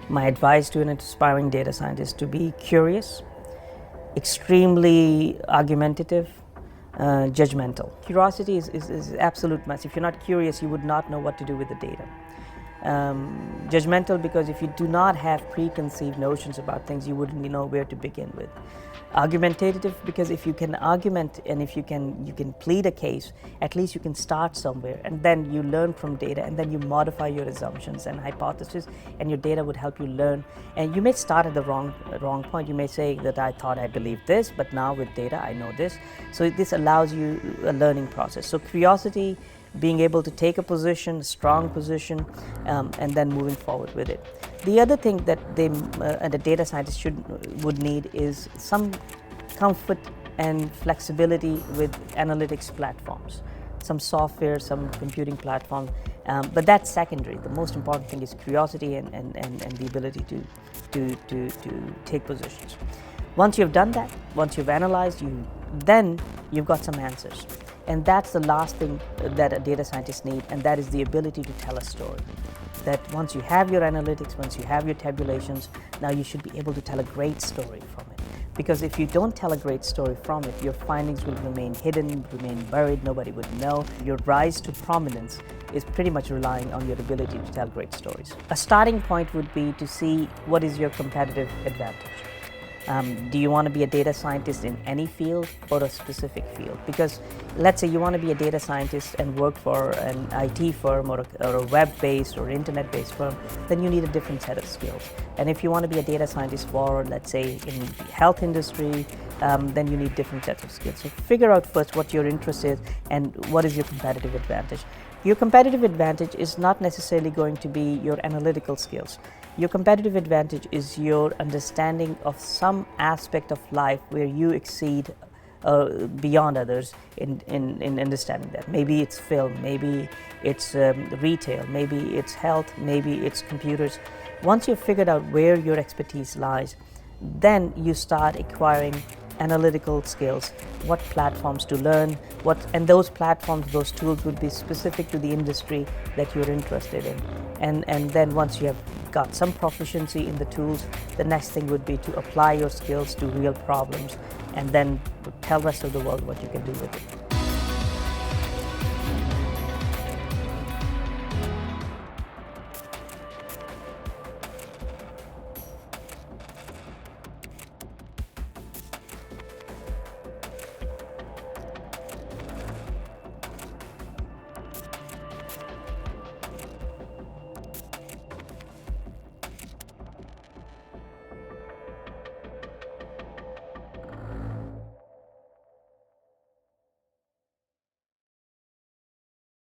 My advice to an aspiring data scientist to be curious, extremely argumentative, judgmental. Curiosity is absolute must. If you're not curious, you would not know what to do with the data. Judgmental because if you do not have preconceived notions about things, you wouldn't know where to begin with. Argumentative because if you can argument and if you can plead a case, at least you can start somewhere, and then you learn from data, and then you modify your assumptions and hypotheses, and your data would help you learn. And you may start at the wrong point. You may say that I thought I believed this, but now with data I know this. So this allows you a learning process. So curiosity, being able to take a position, a strong position, and then moving forward with it. The other thing that the data scientist would need is some comfort and flexibility with analytics platforms, some software, some computing platform, but that's secondary. The most important thing is curiosity and the ability to take positions. Once you've done that, once you've analyzed, then you've got some answers. And that's the last thing that a data scientist needs, and that is the ability to tell a story. That once you have your analytics, once you have your tabulations, now you should be able to tell a great story from it. Because if you don't tell a great story from it, your findings will remain hidden, remain buried, nobody would know. Your rise to prominence is pretty much relying on your ability to tell great stories. A starting point would be to see what is your competitive advantage. Do you want to be a data scientist in any field or a specific field? Because let's say you want to be a data scientist and work for an IT firm or a web-based or internet-based firm, then you need a different set of skills. And if you want to be a data scientist for, let's say, in the health industry, then you need different sets of skills. So figure out first what your interest is and what is your competitive advantage. Your competitive advantage is not necessarily going to be your analytical skills. Your competitive advantage is your understanding of some aspect of life where you exceed beyond others in understanding that. Maybe it's film, maybe it's retail, maybe it's health, maybe it's computers. Once you've figured out where your expertise lies, then you start acquiring analytical skills, what platforms to learn, and those platforms, those tools would be specific to the industry that you're interested in. And then once you have got some proficiency in the tools, the next thing would be to apply your skills to real problems and then tell the rest of the world what you can do with it.